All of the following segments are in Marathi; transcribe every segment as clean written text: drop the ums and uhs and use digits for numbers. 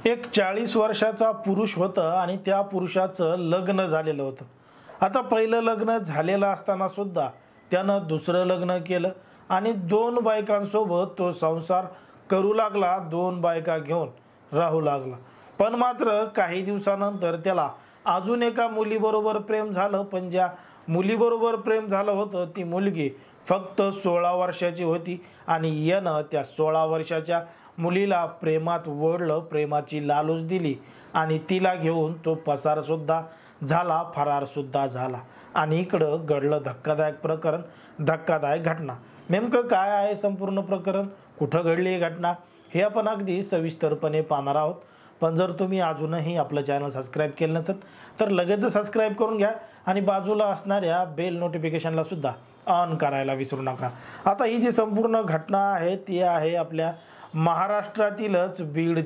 एक 40 वर्षाचा पुरुष होता आणि त्या पुरुषाचं लग्न झालेलं होतं। आता पहिलं लग्न झालेलं असताना सुद्धा त्यानं दुसरं लग्न केलं आणि 2 बायकांसोबत तो संसार करू लागला, 2 बायका घेऊन राहू लागला। पण मात्र काही दिवसानंतर त्याला अजून एका मुलीबरोबर प्रेम झालं, पण ज्या मुलीबरोबर प्रेम झालं होतं ती मुलगी फक्त 16 वर्षाची होती आणि यानं त्या 16 वर्षाच्या मुलीला प्रेमात वळलं, प्रेमाची लालूच दिली आणि तिला घेऊन तो पसार सुद्धा झाला, फरार सुद्धा झाला। आणि इकडं घडलं धक्कादायक प्रकरण, धक्कादायक घटना। नेमकं काय आहे संपूर्ण प्रकरण, कुठं घडली ही घटना, हे आपण अगदी सविस्तरपणे पाहणार आहोत। पण जर तुम्ही अजूनही आपलं चॅनल सबस्क्राईब केलं नसेल तर लगेच सबस्क्राईब करून घ्या आणि बाजूला असणाऱ्या बेल नोटिफिकेशनला सुद्धा ऑन करायला विसरू नका। आता ही जी संपूर्ण घटना आहे ती आहे आपल्या महाराष्ट्रातीलच बीड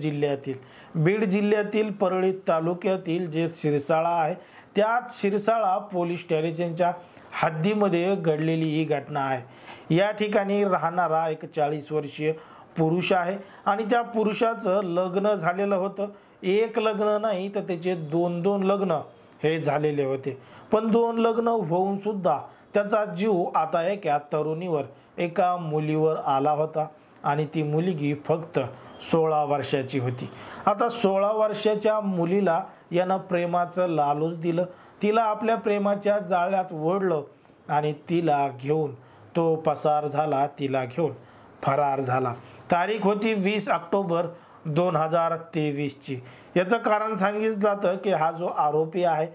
जिल्ह्यातील परळी तालुक्यातील जे शिरसाळा आहे त्याच शिरसाळा पोलीस स्टेशनच्या हद्दीमध्ये घडलेली ही घटना आहे। या ठिकाणी राहणारा एक 40 वर्षीय पुरुष आहे आणि त्या पुरुषाचं लग्न झालेलं होतं। एक लग्न नाही तर त्याचे 2 लग्न हे झालेले होते, पण 2 लग्न होऊन सुद्धा त्याचा जीव आता एका तरुणीवर, एका मुलीवर आला होता आणि ती मुलगी फक्त 16 वर्षाची होती। आता 16 वर्षाच्या मुलीला यानं प्रेमाचं लालूच दिलं, तिला आपल्या प्रेमाच्या जाळ्यात ओढलं आणि तिला घेऊन तो पसार झाला, तिला घेऊन फरार झाला। तारीख होती 20 ऑक्टोबर 2023 ची। याचं कारण सांगितलं जातं की हा जो आरोपी आहे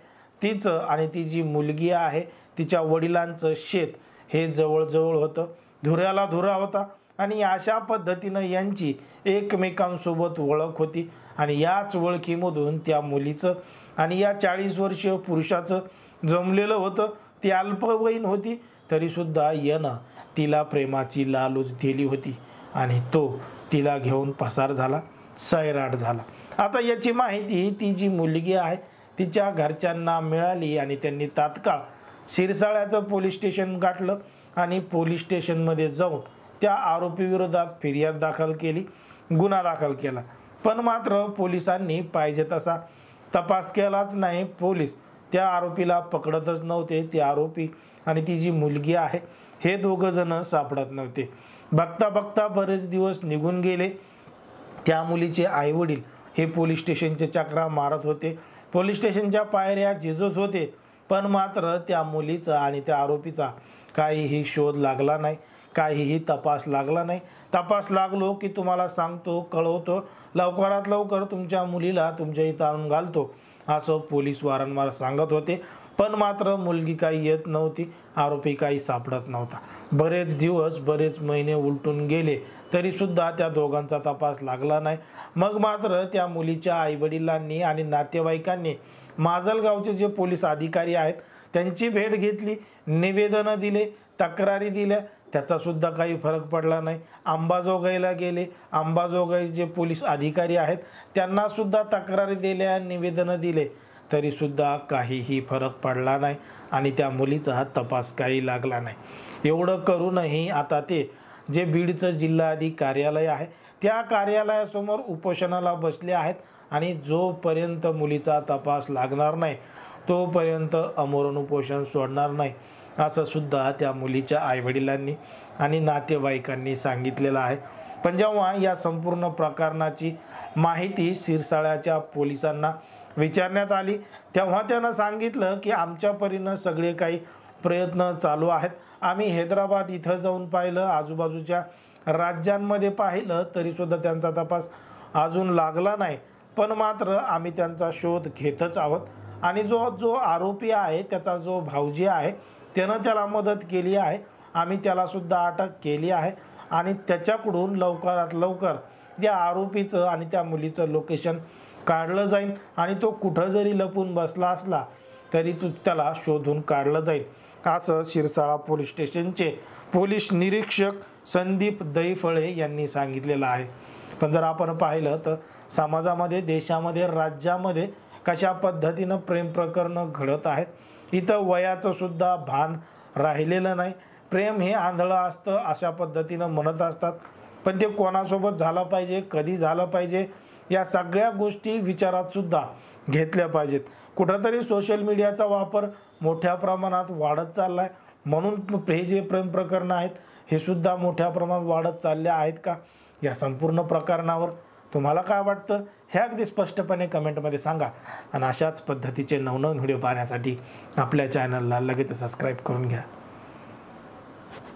तिचं आणि ती जी मुलगी आहे तिच्या वडिलांचं शेत हे जवळजवळ होतं, धुऱ्याला धुरा होता आणि अशा पद्धतीनं यांची एकमेकांसोबत ओळख होती आणि याच ओळखीमधून त्या मुलीचं आणि या 40 वर्षीय पुरुषाचं जमलेलं होतं। ती अल्पवयीन होती तरी सुद्धा यानं तिला प्रेमाची लालूच दिली होती आणि तो तिला घेऊन पसार झाला, सैराट झाला। आता याची माहिती ती जी मुलगी आहे तिच्या घरच्यांना मिळाली आणि त्यांनी तात्काळ शिरसाळ्याचं पोलीस स्टेशन गाठलं आणि पोलीस स्टेशनमध्ये जाऊन त्या आरोपी विरोधात फिर्याद दाखल केली, गुन्हा दाखल केला। पण मात्र पोलिसांनी पाहिजे तसा तपास केलाच नाही। पोलीस त्या आरोपीला पकडतच नव्हते। ते आरोपी आणि ती जी मुलगी आहे हे दोघं जण सापडत नव्हते। बघता बघता बरेच दिवस निघून गेले। त्या मुलीचे आई वडील हे पोलीस स्टेशनचे चक्रा मारत होते, पोलीस स्टेशनच्या पायऱ्या झिजत होते, पण मात्र त्या मुलीचा आणि त्या आरोपीचा काहीही शोध लागला नाही, काहीही तपास लागला नाही। तपास लागलो की तुम्हाला सांगतो, कळवतो, लवकरात लवकर तुमच्या मुलीला तुमच्या इथं आणून घालतो असं पोलीस वारंवार सांगत होते। पण मात्र मुलगी काही येत नव्हती, आरोपी काही सापडत नव्हता। बरेच दिवस, बरेच महिने उलटून गेले तरी सुद्धा त्या दोघांचा तपास लागला नाही। मग मात्र त्या मुलीच्या आईवडिलांनी आणि नातेवाईकांनी माजलगावचे जे पोलीस अधिकारी आहेत त्यांची भेट घेतली, निवेदनं दिले, तक्रारी दिल्या, त्याचा सुद्धा काही फरक पडला नाही। अंबाजोगाईला गेले, अंबाजोगाई जे पोलीस अधिकारी आहेत त्यांना सुद्धा तक्रारी दिल्या, निवेदनं दिले, तरी सुद्धा काहीही फरक पडला नाही आणि त्या मुलीचा तपास काही लागला नाही। एवढं करूनही आता ते जे बीडचं जिल्हाधिकारी कार्यालय आहे त्या कार्यालयासमोर उपोषणाला बसले आहेत आणि जोपर्यंत मुलीचा तपास लागणार नाही तोपर्यंत आमरण उपोषण सोडणार नाही असं सुद्धा त्या मुलीच्या आईवडिलांनी आणि नातेवाईकांनी सांगितलेलं आहे। पण जेव्हा या संपूर्ण प्रकरणाची माहिती शिरसाळ्याच्या पोलिसांना विचारण्यात आली तेव्हा त्यानं सांगितलं की आमच्या परीनं सगळे काही प्रयत्न चालू आहेत। आम्ही हैदराबाद इथं जाऊन पाहिलं, आजूबाजूच्या राज्यांमध्ये पाहिलं, तरी सुद्धा त्यांचा तपास अजून लागला नाही। पण मात्र आम्ही त्यांचा शोध घेतच आहोत आणि जो आरोपी आहे त्याचा जो भाऊजी आहे त्यानं त्याला मदत केली आहे, आम्ही त्याला सुद्धा अटक केली आहे आणि त्याच्याकडून लवकरात लवकर त्या आरोपीचं आणि त्या मुलीचं लोकेशन काढलं जाईल आणि तो कुठं जरी लपून बसला असला तरी त्याला शोधून काढलं जाईल असं शिरसाळा पोलीस स्टेशनचे पोलीस निरीक्षक संदीप दैफळे यांनी सांगितलेलं आहे। पण जर आपण पाहिलं तर समाजामध्ये, देशामध्ये, राज्यामध्ये कशा पद्धतीनं प्रेम प्रकरणं घडत आहेत, इथं वयाचं सुद्धा भान राहिलेलं नाही। प्रेम हे आंधळं असतं अशा पद्धतीनं म्हणत असतात, पण ते कोणासोबत झालं पाहिजे, कधी झालं पाहिजे या सगळ्या गोष्टी विचारात सुद्धा घेतल्या पाहिजेत. कुठंतरी सोशल मीडियाचा वापर मोठ्या प्रमाणात वाढत चालला आहे, म्हणून हे जे प्रेम प्रकरणं आहेत हे सुद्धा मोठ्या प्रमाणात वाढत चालले आहेत का? या संपूर्ण प्रकरणावर तुम्हाला काय वाटतं हे अगदी स्पष्टपणे कमेंटमध्ये सांगा. आणि अशाच पद्धतीचे नवनवीन व्हिडिओ पाहण्यासाठी आपल्या चॅनलला लगेच सबस्क्राईब करून घ्या.